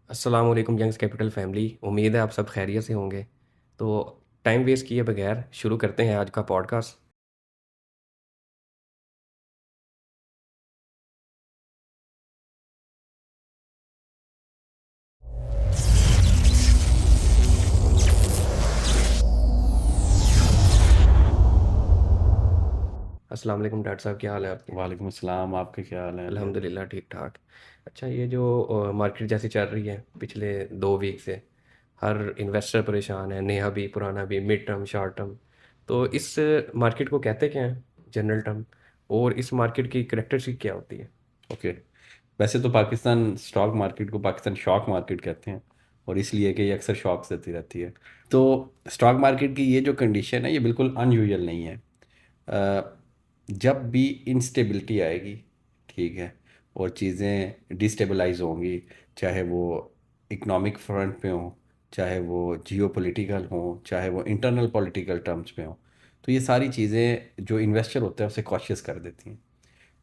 अस्सलाम वालेकुम Young's capital family. उम्मीद है आप सब खैरियत से होंगे। तो टाइम वेस्ट किए बगैर शुरू करते हैं आज का पॉडकास्ट। अस्सलाम वालेकुम डॉक्टर साहब, क्या हाल है आपके? वालेकुम अस्सलाम। आपके क्या हाल है अलिया? अल्हम्दुलिल्लाह ठीक ठाक। अच्छा, ये जो मार्केट जैसी चल रही है पिछले 2 वीक से, हर इन्वेस्टर परेशान है, नया भी पुराना भी, मिड टर्म शॉर्ट टर्म। तो इस मार्केट को कहते क्या हैं जनरल टर्म, और इस मार्केट की करेक्टरिस्टिक क्या होती है? ओके। वैसे तो पाकिस्तान स्टॉक मार्केट को पाकिस्तान शॉक मार्केट कहते हैं, और इसलिए कि ये अक्सर शॉक्स देती रहती है। तो स्टॉक मार्केट की ये जो कंडीशन है ये बिल्कुल अनयूजुअल नहीं है। जब भी इंस्टेबिलिटी आएगी, ठीक है, और चीज़ें डिस्टेबलाइज होंगी, चाहे वो इकोनॉमिक फ्रंट पे हो, चाहे वो जियोपॉलिटिकल हो, चाहे वो इंटरनल पॉलिटिकल टर्म्स पे हो, तो ये सारी चीज़ें जो इन्वेस्टर होते हैं उसे कॉशियस कर देती हैं।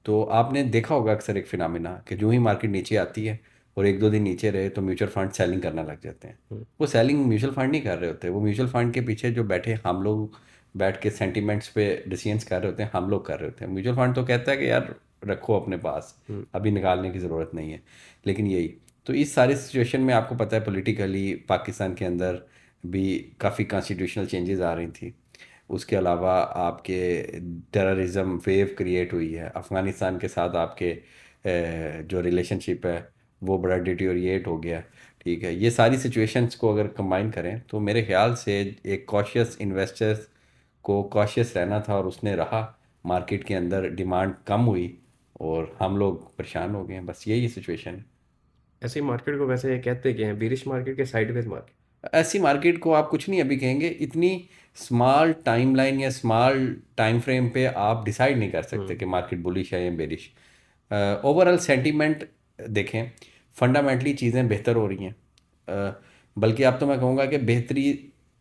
तो आपने देखा होगा अक्सर एक फिनोमिना कि जो ही मार्केट नीचे आती है और एक दो दिन नीचे रहे तो म्यूचुअल फंड सेलिंग करना लग जाते हैं। हम्म। वो सेलिंग म्यूचुअल फंड नहीं कर रहे होते, वो म्यूचुअल फंड के पीछे जो बैठे हम लोग बैठ के सेंटिमेंट्स पे डिसीजंस कर रहे होते हैं, हम लोग कर रहे होते हैं। म्यूचुअल फंड तो कहता है कि यार रखो अपने पास, हम्म। अभी निकालने की ज़रूरत नहीं है। लेकिन यही, तो इस सारी सिचुएशन में आपको पता है पॉलिटिकली पाकिस्तान के अंदर भी काफ़ी कॉन्स्टिट्यूशनल चेंजेस आ रही थी। उसके अलावा आपके टेररिज्म वेव क्रिएट हुई है अफ़गानिस्तान के साथ, आपके जो रिलेशनशिप है वो बड़ा डिटेरिएट हो गया। ठीक है, ये सारी सिचुएशंस को अगर कंबाइन करें तो मेरे ख्याल से एक कॉशियस इन्वेस्टर्स को कॉशियस रहना था, और उसने रहा। मार्केट के अंदर डिमांड कम हुई और हम लोग परेशान हो गए, बस यही सिचुएशन है। ऐसी मार्केट को वैसे कहते क्या हैं, बेरिश मार्केट के साइडवेज मार्केट? ऐसी मार्केट को आप कुछ नहीं अभी कहेंगे, इतनी स्मॉल टाइमलाइन या स्मॉल टाइम फ्रेम पे आप डिसाइड नहीं कर सकते हम्म। कि मार्केट बुलिश है या बेरिश। ओवरऑल सेंटीमेंट देखें, फंडामेंटली चीज़ें बेहतर हो रही हैं। बल्कि अब तो मैं कहूँगा कि बेहतरी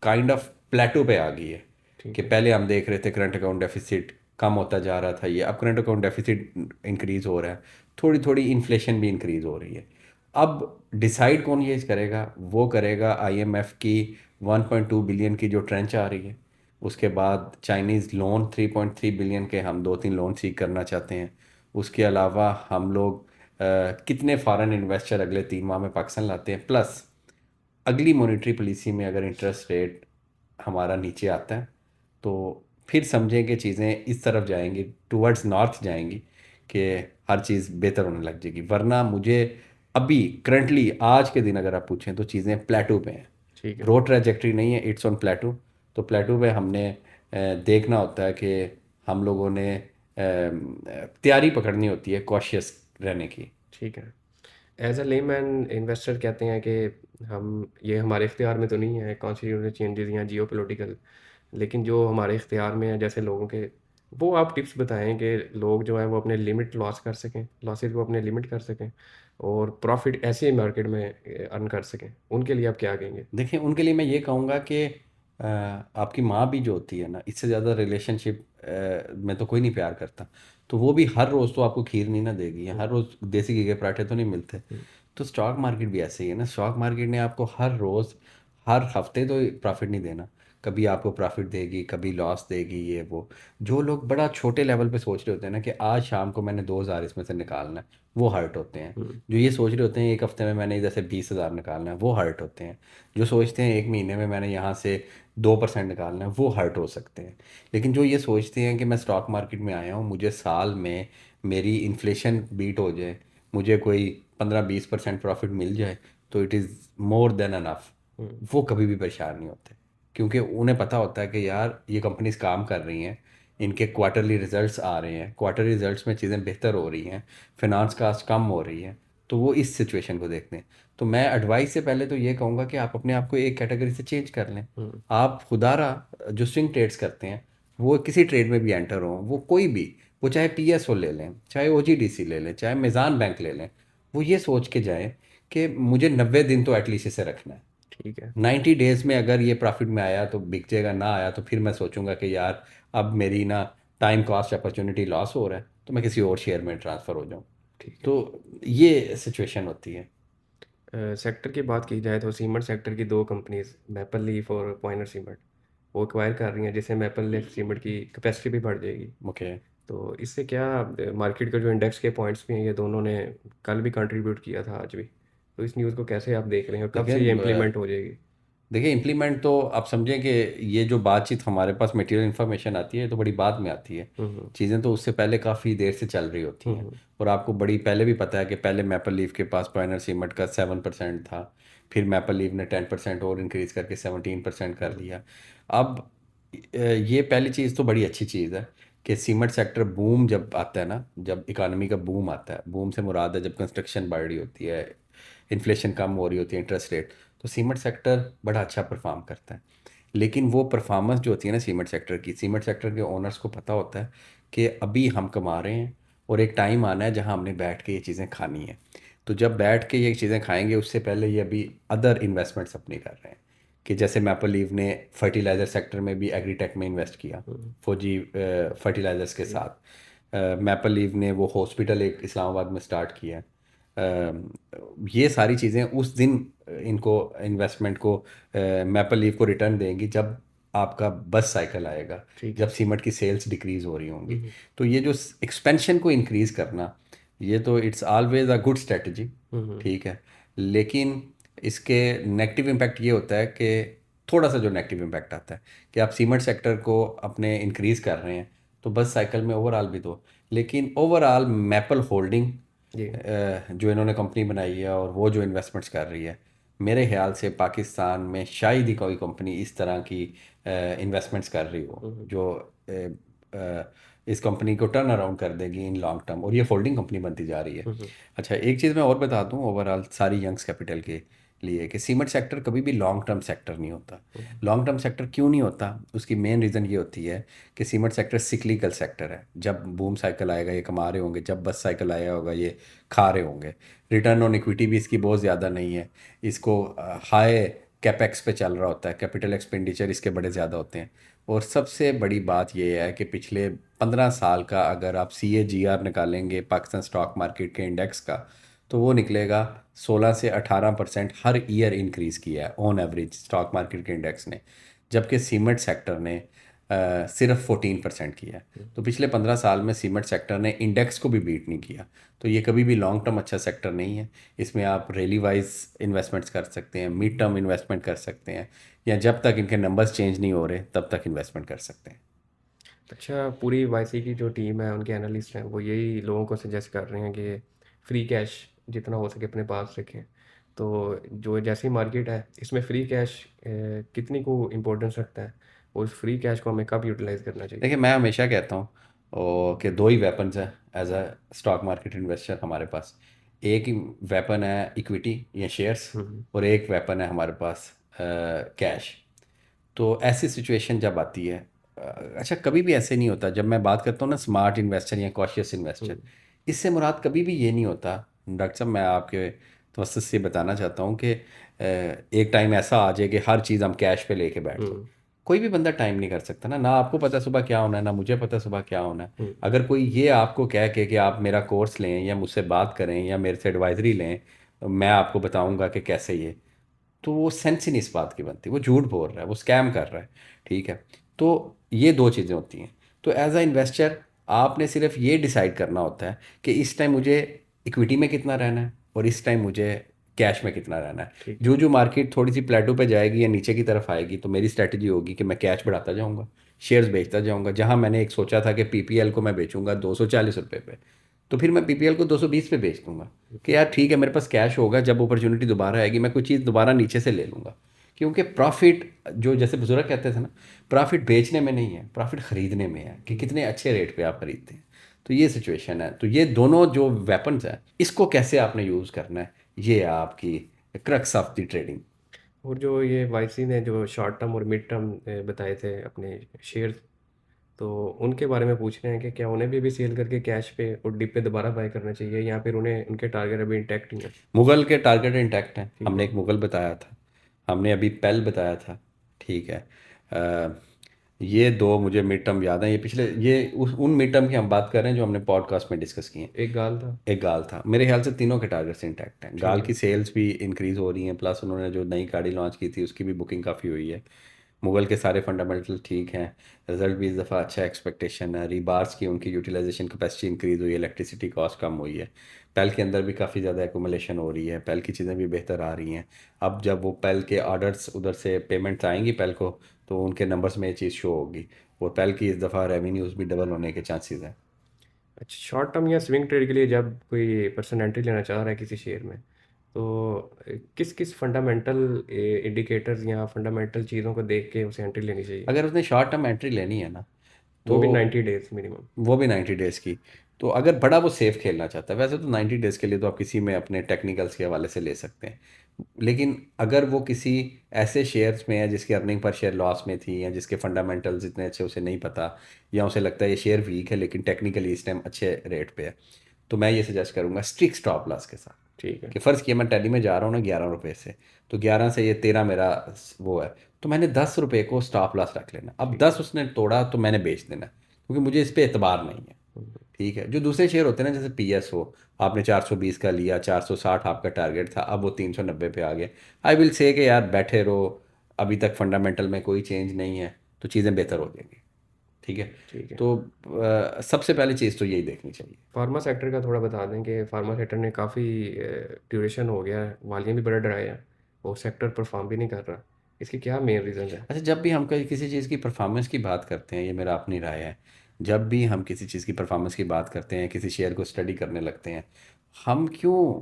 काइंड ऑफ प्लेटो पे आ गई है। कि ठीक है। पहले हम देख रहे थे करंट अकाउंट डेफिसिट कम होता जा रहा था, ये अब करंट अकाउंट डेफिसिट इंक्रीज़ हो रहा है, थोड़ी थोड़ी इन्फ्लेशन भी इंक्रीज़ हो रही है। अब डिसाइड कौन ये करेगा? वो करेगा आईएमएफ की 1.2 बिलियन की जो ट्रेंच आ रही है। उसके बाद चाइनीज़ लोन 3.3 बिलियन के हम दो तीन लोन सीख करना चाहते हैं। उसके अलावा हम लोग कितने फॉरेन इन्वेस्टर अगले 3 माह में पाकिस्तान लाते हैं, प्लस अगली मॉनेटरी पॉलिसी में अगर इंटरेस्ट रेट हमारा नीचे आता है तो फिर समझें कि चीज़ें इस तरफ जाएंगी, टूवर्ड्स नॉर्थ जाएंगी, कि हर चीज़ बेहतर होने लग जाएगी। वरना मुझे अभी करंटली आज के दिन अगर आप पूछें तो चीज़ें प्लेटो पे हैं, ठीक है। ग्रोथ ट्रैजेक्टरी नहीं है, इट्स ऑन प्लेटो। तो प्लेटो पे हमने देखना होता है कि हम लोगों ने तैयारी पकड़नी होती है कॉशियस रहने की। ठीक है। एज अ लेमैन इन्वेस्टर कहते हैं कि हम ये हमारे इख्तियार में तो नहीं है कॉन्स्टिट्यूशनल चेंजेस या जियो पोलिटिकल, लेकिन जो हमारे इख्तियार में है जैसे लोगों के, वो आप टिप्स बताएं कि लोग जो है वो अपने लिमिट लॉस कर सकें, लॉसेस को अपने लिमिट कर सकें और प्रॉफिट ऐसे मार्केट में अर्न कर सकें, उनके लिए आप क्या कहेंगे? देखिए, उनके लिए मैं ये कहूँगा कि आपकी माँ भी जो होती है ना, इससे ज़्यादा रिलेशनशिप में तो कोई नहीं प्यार करता। तो वो भी हर रोज़ तो आपको खीर नहीं ना देगी, या हम्म। हर रोज़ देसी घी के पराठे तो नहीं मिलते। हम्म। तो स्टॉक मार्केट भी ऐसे ही है ना, स्टॉक मार्केट ने आपको हर रोज़ हर हफ्ते तो प्रॉफिट नहीं देना। कभी आपको प्रॉफिट देगी, कभी लॉस देगी, ये वो। जो लोग बड़ा छोटे लेवल पे सोच रहे होते हैं ना कि आज शाम को मैंने 2,000 इसमें से निकालना है, वो हर्ट होते हैं। हम्म। जो ये सोच रहे होते हैं एक हफ्ते में मैंने जैसे 20,000 निकालना है, वो हर्ट होते हैं। जो सोचते हैं एक महीने में मैंने यहाँ से 2% निकालना है, वो हर्ट हो सकते हैं। लेकिन जो ये सोचते हैं कि मैं स्टॉक मार्केट में आया हूँ, मुझे साल में मेरी इन्फ्लेशन बीट हो जाए, मुझे कोई 15-20% प्रॉफिट मिल जाए, तो it is more than enough, hmm. वो कभी भी परेशान नहीं होते। क्योंकि उन्हें पता होता है कि यार ये कंपनीज काम कर रही हैं, इनके क्वार्टरली रिजल्ट्स आ रहे हैं, क्वार्टरली रिजल्ट्स में चीज़ें बेहतर हो रही हैं, फाइनेंस कास्ट कम हो रही है। तो वो इस सिचुएशन को देखते हैं। तो मैं एडवाइस से पहले तो ये कहूँगा कि आप अपने आप को एक कैटेगरी से चेंज कर लें। हम्म। आप खुदारा जो स्विंग ट्रेड्स करते हैं, वो किसी ट्रेड में भी एंटर हों, वो कोई भी, वो चाहे पीएसओ ले लें, चाहे ओजीडीसी ले लें, चाहे मिज़ान बैंक ले लें, वो ये सोच के जाएं कि मुझे 90 दिन तो एटलीस्ट इसे रखना है। ठीक है। 90 डेज में अगर ये प्रॉफिट में आया तो बिक जाएगा, ना आया तो फिर मैं सोचूंगा कि यार अब मेरी ना टाइम कॉस्ट अपॉर्चुनिटी लॉस हो रहा है, तो मैं किसी और शेयर में ट्रांसफ़र हो जाऊं। ठीक है। तो ये सिचुएशन होती है। सेक्टर की बात की जाए तो सीमेंट सेक्टर की दो कंपनीज मैपल लीफ और पॉइनर सीमेंट वो एक्वायर कर रही हैं, जिससे मैपल लीफ सीमेंट की कैपेसिटी भी बढ़ जाएगी। ओके। तो इससे क्या मार्केट का जो इंडेक्स के पॉइंट्स भी हैं, ये दोनों ने कल भी कंट्रीब्यूट किया था, आज भी। तो इस न्यूज़ को कैसे आप देख रहे हैं और कब देखिए से ये इम्प्लीमेंट हो जाएगी? देखिए इम्प्लीमेंट तो आप समझें कि ये जो बातचीत हमारे पास मटेरियल इन्फॉर्मेशन आती है तो बड़ी बाद में आती है। हम्म। चीज़ें तो उससे पहले काफ़ी देर से चल रही होती हैं। हम्म। और आपको बड़ी पहले भी पता है कि पहले मैपल लीफ के पास पॉइनर सीमेंट का 7% था। फिर मैपल लीफ ने 10% और इंक्रीज़ करके 17% कर हम्म। दिया। अब ये पहली चीज़ तो बड़ी अच्छी चीज़ है कि सीमेंट सेक्टर बूम जब आता है ना, जब इकानमी का बूम आता है, बूम से मुराद है जब कंस्ट्रक्शन बढ़ रही होती है, इन्फ्लेशन कम हो रही होती है, इंटरेस्ट रेट, तो सीमेंट सेक्टर बड़ा अच्छा परफॉर्म करता है। लेकिन वो परफॉर्मेंस जो होती है ना सीमेंट सेक्टर की, सीमेंट सेक्टर के ओनर्स को पता होता है कि अभी हम कमा रहे हैं और एक टाइम आना है जहां हमने बैठ के ये चीज़ें खानी है। तो जब बैठ के ये चीज़ें खाएंगे उससे पहले ये अभी अदर इन्वेस्टमेंट्स अपनी कर रहे हैं। कि जैसे मैपल लीव ने फर्टिलाइज़र सेक्टर में भी एग्रीटेक में इन्वेस्ट किया, हम्म। फौजी फर्टिलाइज़र्स के ठीक। साथ। मैपल लीव ने वो हॉस्पिटल एक इस्लामाबाद में स्टार्ट किया। ये सारी चीज़ें उस दिन इनको इन्वेस्टमेंट को मैपल लीफ को रिटर्न देंगी जब आपका बस साइकिल आएगा, ठीक जब है। सीमेंट की सेल्स डिक्रीज़ हो रही होंगी। हम्म। तो ये जो एक्सपेंशन को इंक्रीज़ करना, ये तो it's always a good strategy. Hmm. ठीक है। लेकिन इसके नेगेटिव इम्पैक्ट ये होता है कि थोड़ा सा जो नेगेटिव इम्पैक्ट आता है कि आप सीमेंट सेक्टर को अपने इंक्रीज़ कर रहे हैं तो बस साइकिल में ओवरऑल भी तो, लेकिन ओवरऑल मैपल होल्डिंग जी। जो इन्होंने कंपनी बनाई है और वो जो इन्वेस्टमेंट्स कर रही है, मेरे ख्याल से पाकिस्तान में शायद ही कोई कंपनी इस तरह की इन्वेस्टमेंट्स कर रही हो हम्म। जो इस कंपनी को टर्न अराउंड कर देगी इन लॉन्ग टर्म, और ये होल्डिंग कंपनी बनती जा रही है। हम्म। अच्छा, एक चीज़ मैं और बता दूं ओवरऑल सारी यंग्स कैपिटल के लिए कि सीमेंट सेक्टर कभी भी लॉन्ग टर्म सेक्टर नहीं होता। हम्म। लॉन्ग टर्म सेक्टर क्यों नहीं होता, उसकी मेन रीज़न ये होती है कि सीमेंट सेक्टर सिक्लिकल सेक्टर है। जब बूम साइकिल आएगा ये कमा रहे होंगे, जब बस साइकिल आया होगा ये खा रहे होंगे। रिटर्न ऑन इक्विटी भी इसकी बहुत ज़्यादा नहीं है। इसको हाई कैपेक्स पे चल रहा होता है, कैपिटल एक्सपेंडिचर इसके बड़े ज़्यादा होते हैं। और सबसे बड़ी बात ये है कि पिछले 15 साल का अगर आप CAGR निकालेंगे पाकिस्तान स्टॉक मार्केट के इंडेक्स का, तो वो निकलेगा 16 से 18% हर ईयर इंक्रीज़ किया है ऑन एवरेज स्टॉक मार्केट के इंडेक्स ने। जबकि सीमेंट सेक्टर ने सिर्फ 14% किया है। तो पिछले 15 साल में सीमेंट सेक्टर ने इंडेक्स को भी बीट नहीं किया। तो ये कभी भी लॉन्ग टर्म अच्छा सेक्टर नहीं है। इसमें आप रैली वाइज इन्वेस्टमेंट्स कर सकते हैं, मिड टर्म इन्वेस्टमेंट कर सकते हैं, या जब तक इनके नंबर्स चेंज नहीं हो रहे तब तक इन्वेस्टमेंट कर सकते हैं। अच्छा, पूरी वाईसी की जो टीम है, उनके एनालिस्ट हैं, वो यही लोगों को सजेस्ट कर रहे हैं कि फ्री कैश जितना हो सके अपने पास रखें। तो जो जैसी मार्केट है, इसमें फ्री कैश कितनी को इम्पोर्टेंस रखता है और उस फ्री कैश को हमें कब यूटिलाइज करना चाहिए? देखिए मैं हमेशा कहता हूँ कि दो ही वेपन्स हैं as a stock market investor हमारे पास। एक ही वेपन है इक्विटी या शेयर्स, हम्म। और एक वेपन है हमारे पास कैश। तो ऐसी सिचुएशन जब आती है, अच्छा कभी भी ऐसे नहीं होता। जब मैं बात करता हूँ ना स्मार्ट इन्वेस्टर या कॉशियस इन्वेस्टर, हम्म। इससे मुराद कभी भी ये नहीं होता। डॉक्टर साहब मैं आपके तवज्जुह से बताना चाहता हूँ कि एक टाइम ऐसा आ जाए कि हर चीज़ हम कैश पे लेके बैठ जाएं। हम्म। कोई भी बंदा टाइम नहीं कर सकता ना, ना आपको पता सुबह क्या होना है, ना मुझे पता सुबह क्या होना है। हम्म। अगर कोई ये आपको कह के कि आप मेरा कोर्स लें या मुझसे बात करें या मेरे से एडवाइजरी लें, मैं आपको बताऊंगा कि कैसे ये, तो वो सेंस ही नहीं इस बात की बनती। वो झूठ बोल रहा है, वो स्कैम कर रहा है। ठीक है। तो ये दो चीज़ें होती हैं। तो एज अ इन्वेस्टर आपने सिर्फ ये डिसाइड करना होता है कि इस टाइम मुझे इक्विटी में कितना रहना है और इस टाइम मुझे कैश में कितना रहना है। ठीक है। जो जो मार्केट थोड़ी सी प्लेटो पे जाएगी या नीचे की तरफ आएगी तो मेरी स्ट्रैटेजी होगी कि मैं कैश बढ़ाता जाऊंगा, शेयर्स बेचता जाऊंगा। जहां मैंने एक सोचा था कि PPL को मैं बेचूंगा 240 रुपये पे, तो फिर मैं PPL को 220 पे बेच दूंगा कि यार ठीक है मेरे पास कैश होगा, जब अपॉर्चुनिटी दोबारा आएगी मैं कोई चीज़ दोबारा नीचे से ले लूँगा। क्योंकि प्रॉफिट, जो जैसे बुजुर्ग कहते थे ना, प्रॉफिट बेचने में नहीं है, प्रॉफिट ख़रीदने में है कि हम्म। कितने अच्छे रेट पे आप ख़रीदते हैं। तो ये सिचुएशन है। तो ये दोनों जो वेपन्स हैं इसको कैसे आपने यूज़ करना है, ये है आपकी क्रक्स ऑफ द ट्रेडिंग। और जो ये वाईसी ने जो शॉर्ट टर्म और मिड टर्म बताए थे अपने शेयर्स, तो उनके बारे में पूछ रहे हैं कि क्या उन्हें भी सेल करके कैश पे और डिप पे दोबारा बाय करना चाहिए, या फिर उन्हें उनके टारगेट अभी इंटैक्ट ही है? मुगल के टारगेट इंटैक्ट हैं। ठीक हमने है। एक मुगल बताया था, हमने अभी पेल बताया था। ठीक है। ये दो मुझे मिड टर्म याद हैं, ये पिछले ये उन मिड टर्म की हम बात कर रहे हैं जो हमने पॉडकास्ट में डिस्कस किए हैं। एक गाल था। एक गाल था, मेरे ख्याल से तीनों के टारगेट्स इंटैक्ट हैं। गाल ठीक है। की सेल्स भी इंक्रीज हो रही हैं, प्लस उन्होंने जो नई गाड़ी लॉन्च की थी उसकी भी बुकिंग काफ़ी हुई है। मुगल के सारे फंडामेंटल ठीक हैं, रिजल्ट भी इस दफ़ा अच्छा एक्सपेक्टेशन है। रीबार्स की उनकी यूटिलाइजेशन कैपेसिटी इंक्रीज़ हुई है, इलेक्ट्रिसिटी कॉस्ट कम हुई है। पेल के अंदर भी काफ़ी ज़्यादा एकुमुलेशन हो रही है, पेल की चीज़ें भी बेहतर आ रही हैं। अब जब वो पेल के ऑर्डर्स उधर से पेमेंट्स आएंगी पेल को, तो उनके नंबर्स में ये चीज़ शो होगी। और पेल की इस दफ़ा रेवेन्यूज़ भी डबल होने के चांसेस हैं। अच्छा, शॉर्ट टर्म या स्विंग ट्रेड के लिए जब कोई पर्सन एंट्री लेना चाह रहा है किसी शेयर में, तो किस किस फंडामेंटल इंडिकेटर्स या फंडामेंटल चीज़ों को देख के उसे एंट्री लेनी चाहिए? अगर उसने शॉर्ट टर्म एंट्री लेनी है ना, वो तो भी 90 डेज मिनिमम। वो भी 90 डेज़ की। तो अगर बड़ा वो सेफ खेलना चाहता है, वैसे तो 90 डेज़ के लिए तो आप किसी में अपने टेक्निकल्स के हवाले से ले सकते हैं। लेकिन अगर वो किसी ऐसे शेयर्स में है जिसकी अर्निंग पर शेयर लॉस में थी, या जिसके फंडामेंटल्स इतने अच्छे उसे नहीं पता, या उसे लगता है ये शेयर वीक है लेकिन टेक्निकली इस टाइम अच्छे रेट पे है, तो मैं ये सजेस्ट करूँगा स्ट्रिक्ट स्टॉप लॉस के साथ। ठीक है। कि फ़र्ज़ किया मैं टैली में जा रहा हूँ ना 11 रुपये से, तो 11 से ये 13 मेरा वो है, तो मैंने 10 रुपये को स्टॉप लॉस रख लेना। अब ठीक है। 10 उसने तोड़ा तो मैंने बेच देना, क्योंकि मुझे इस पर एतबार नहीं है। हम्म। ठीक है, जो दूसरे शेयर होते हैं ना, जैसे PS हो, आपने 420 का लिया, 460 आपका टारगेट था, अब वो 390 पे आ गए। आई विल से कि यार बैठे रहो, अभी तक फंडामेंटल में कोई चेंज नहीं है, तो चीज़ें बेहतर हो जाएंगी। ठीक है। ठीक है। तो सबसे पहली चीज़ तो यही देखनी चाहिए। फार्मा सेक्टर का थोड़ा बता दें कि फार्मा सेक्टर ने काफ़ी ड्यूरेशन हो गया है, वालियाँ भी बड़ा ड्राई है, वो सेक्टर परफॉर्म भी नहीं कर रहा। इसकी क्या मेन रीज़न है? अच्छा, जब भी हम कोई किसी चीज़ की परफॉर्मेंस की बात करते हैं, ये मेरा अपनी राय है, जब भी हम किसी चीज़ की परफॉर्मेंस की बात करते हैं, किसी शेयर को स्टडी करने लगते हैं, हम क्यों,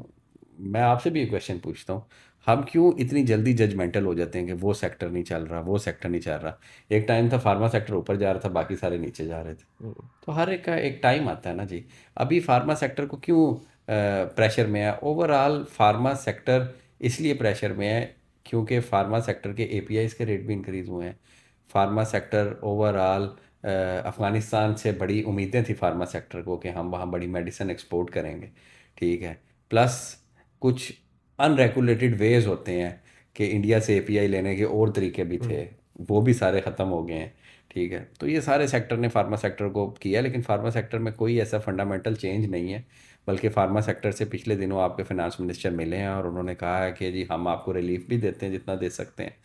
मैं आपसे भी एक क्वेश्चन पूछता हूँ, हम क्यों इतनी जल्दी जजमेंटल हो जाते हैं कि वो सेक्टर नहीं चल रहा, वो सेक्टर नहीं चल रहा। एक टाइम था फार्मा सेक्टर ऊपर जा रहा था, बाकी सारे नीचे जा रहे थे। हम्म। तो हर एक का एक टाइम आता है ना जी। अभी फार्मा सेक्टर को क्यों प्रेशर में है? ओवरऑल फार्मा सेक्टर इसलिए प्रेशर में है क्योंकि फार्मा सेक्टर के APIs के रेट भी इंक्रीज़ हुए हैं। फार्मा सेक्टर ओवरऑल, अफ़गानिस्तान से बड़ी उम्मीदें थी फार्मा सेक्टर को कि हम वहाँ बड़ी मेडिसिन एक्सपोर्ट करेंगे। ठीक है। प्लस कुछ अनरेगुलेटेड वेज होते हैं कि इंडिया से API लेने के और तरीके भी थे, हम्म। वो भी सारे ख़त्म हो गए हैं। ठीक है, तो ये सारे सेक्टर ने फार्मा सेक्टर को किया, लेकिन फार्मा सेक्टर में कोई ऐसा फंडामेंटल चेंज नहीं है। बल्कि फार्मा सेक्टर से पिछले दिनों आपके फाइनेंस मिनिस्टर मिले हैं और उन्होंने कहा है कि जी हम आपको रिलीफ भी देते हैं जितना दे सकते हैं,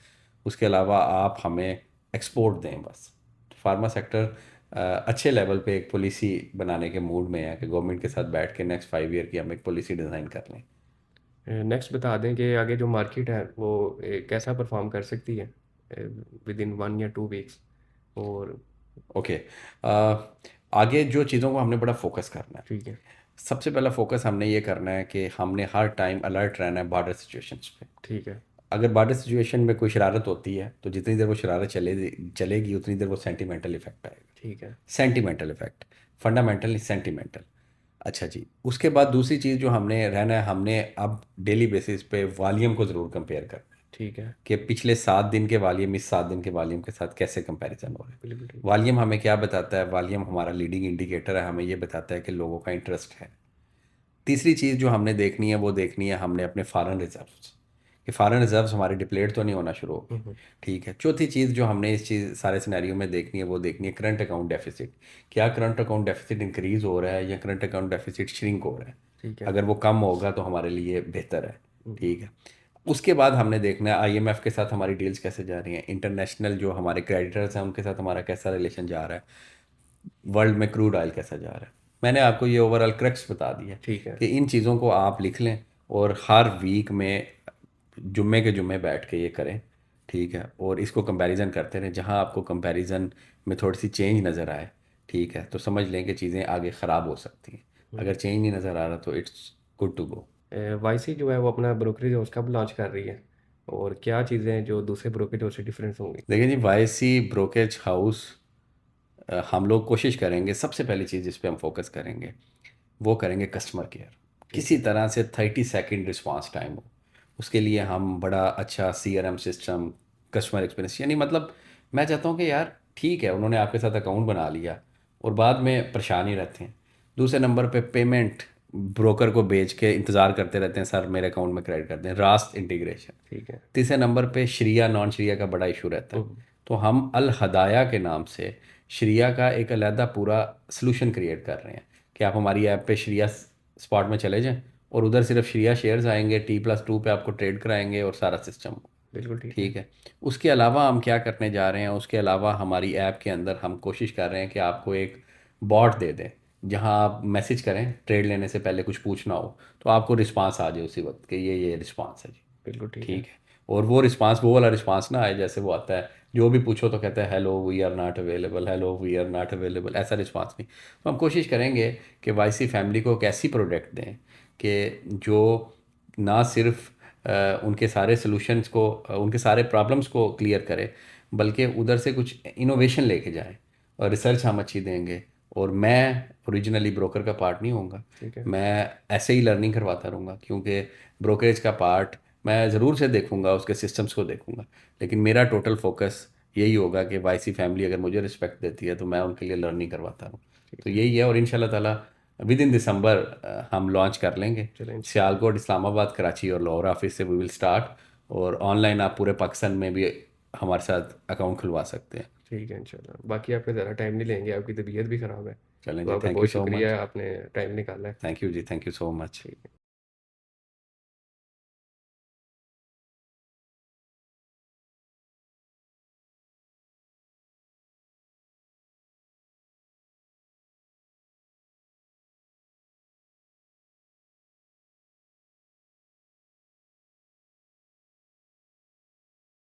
उसके अलावा आप हमें एक्सपोर्ट दें बस। तो फार्मा सेक्टर अच्छे लेवल पे एक पॉलिसी बनाने के मूड में है कि गवर्नमेंट के साथ बैठ के नेक्स्ट 5 ईयर की हम एक पॉलिसी डिज़ाइन कर लें। नेक्स्ट बता दें कि आगे जो मार्केट है वो कैसा परफॉर्म कर सकती है विद इन 1 या 2 वीक्स। और ओके। आगे जो चीज़ों को हमने बड़ा फोकस करना है, ठीक है। सबसे पहला फोकस हमने ये करना है कि हमने हर टाइम अलर्ट रहना है बॉर्डर सिचुएशंस पे। ठीक है। अगर बॉर्डर सिचुएशन में कोई शरारत होती है, तो जितनी देर वो शरारत चलेगी उतनी देर वो सेंटिमेंटल इफेक्ट आएगा। ठीक है। सेंटिमेंटल इफेक्ट, फंडामेंटल नहीं, सेंटिमेंटल। अच्छा जी, उसके बाद दूसरी चीज़ जो हमने रहना है, हमने अब डेली बेसिस पे वॉल्यूम को ज़रूर कंपेयर करना है ठीक है। कि पिछले 7 दिन के वॉल्यूम इस 7 दिन के वॉल्यूम के साथ कैसे कंपैरिजन हो रहा है। बिल्कुल ठीक। वॉल्यूम हमें क्या बताता है? वॉल्यूम हमारा लीडिंग इंडिकेटर है, हमें ये बताता है कि लोगों का इंटरेस्ट है। तीसरी चीज़ जो हमने देखनी है, वो देखनी है हमने अपने फॉरेन रिजर्व्स, कि फॉरेन रिजर्व्स हमारे डिप्लेट तो नहीं होना शुरू हो गए। हम्म। ठीक है। चौथी चीज़ जो हमने इस चीज़ सारे सिनेरियो में देखनी है, वो देखनी है करंट अकाउंट डेफिसिट। क्या करंट अकाउंट डेफिसिट इंक्रीज़ हो रहा है या करंट अकाउंट डेफिसिट श्रिंक हो रहा है? ठीक है। अगर वो कम होगा तो हमारे लिए बेहतर है। हम्म। ठीक है। उसके बाद हमने देखना है IMF के साथ हमारी डील्स कैसे जा रही हैं, इंटरनेशनल जो हमारे क्रेडिटर्स हैं उनके साथ हमारा कैसा रिलेशन जा रहा है, वर्ल्ड में क्रूड ऑयल कैसा जा रहा है। मैंने आपको ये ओवरऑल क्रक्स बता दिया ठीक है। कि इन चीज़ों को आप लिख लें और हर वीक में जुम्मे के जुम्मे बैठ के ये करें। ठीक है, और इसको कंपैरिजन करते रहें, जहां आपको कंपैरिजन में थोड़ी सी चेंज नज़र आए, ठीक है, तो समझ लें कि चीज़ें आगे ख़राब हो सकती हैं। अगर चेंज नहीं नज़र आ रहा तो it's good to go. YC जो है वो अपना ब्रोकरेज हाउस कब लॉन्च कर रही है, और क्या चीज़ें हैं जो दूसरे ब्रोकरेज हाउस से डिफरेंस होंगी? देखिए जी, YC ब्रोकेज हाउस, हम लोग कोशिश करेंगे, सबसे पहली चीज़ जिस पे हम फोकस करेंगे वो करेंगे कस्टमर केयर। ठीक किसी है। तरह से 30 सेकेंड रिस्पांस टाइम हो, उसके लिए हम बड़ा अच्छा CRM सिस्टम, कस्टमर एक्सपीरियंस, यानी मतलब मैं चाहता हूँ कि यार ठीक है उन्होंने आपके साथ अकाउंट बना लिया और बाद में परेशान ही रहते हैं। दूसरे नंबर पे पेमेंट ब्रोकर को भेज के इंतज़ार करते रहते हैं, सर मेरे अकाउंट में क्रेडिट कर दें, रास्त इंटीग्रेशन। ठीक है। तीसरे नंबर पे श्रिया नॉन श्रिया का बड़ा इशू रहता है। हम्म। तो हम अल हदाया के नाम से शरिया का एक अलहदा पूरा सलूशन क्रिएट कर रहे हैं कि आप हमारी ऐप पे शरिया स्पॉट में चले जाएं और उधर सिर्फ शरिया शेयर्स आएंगे, T+2 पे आपको ट्रेड कराएंगे और सारा सिस्टम। बिल्कुल ठीक है। ठीक है। उसके अलावा हम क्या करने जा रहे हैं, उसके अलावा हमारी ऐप के अंदर हम कोशिश कर रहे हैं कि आपको एक बॉट दे दें जहां आप मैसेज करें ट्रेड लेने से पहले, कुछ पूछना हो तो आपको रिस्पांस आ जाए उसी वक्त कि ये रिस्पांस है जी। बिल्कुल ठीक है। ठीक है। और वो रिस्पांस वो वाला रिस्पांस ना आए जैसे वो आता है जो भी पूछो तो कहता है hello we are not available, hello we are not available, ऐसा रिस्पांस नहीं। तो हम कोशिश करेंगे कि वाईसी फैमिली को एक ऐसी प्रोडक्ट दें कि जो ना सिर्फ उनके सारे सॉल्यूशंस को उनके सारे प्रॉब्लम्स को क्लियर करे, बल्कि उधर से कुछ इनोवेशन लेके जाए। और रिसर्च हम अच्छी देंगे। और मैं ओरिजिनली ब्रोकर का पार्ट नहीं होऊंगा, ठीक है। मैं ऐसे ही लर्निंग करवाता रहूँगा, क्योंकि ब्रोकरेज का पार्ट मैं ज़रूर से देखूंगा, उसके सिस्टम्स को देखूंगा, लेकिन मेरा टोटल फोकस यही होगा कि वाईसी फैमिली अगर मुझे रिस्पेक्ट देती है तो मैं उनके लिए लर्निंग करवाता रहूँ। तो ठीक है। यही है। और इंशाल्लाह ताला विद इन दिसंबर हम लॉन्च कर लेंगे। चलें इंशाल्लाह। सियालकोट, इस्लामाबाद, कराची और लाहौर ऑफिस से वी विल स्टार्ट। और ऑनलाइन आप पूरे पाकिस्तान में भी हमारे साथ अकाउंट खुलवा सकते हैं। ठीक है इंशाल्लाह। बाकी आपका ज़्यादा टाइम नहीं लेंगे, आपकी तबीयत भी ख़राब है। चलें तो जी, आपका थैंक यू बहुत सो शुक्रिया, मच। आपने टाइम निकाला है। थैंक यू जी, थैंक यू सो मच। ठीक है।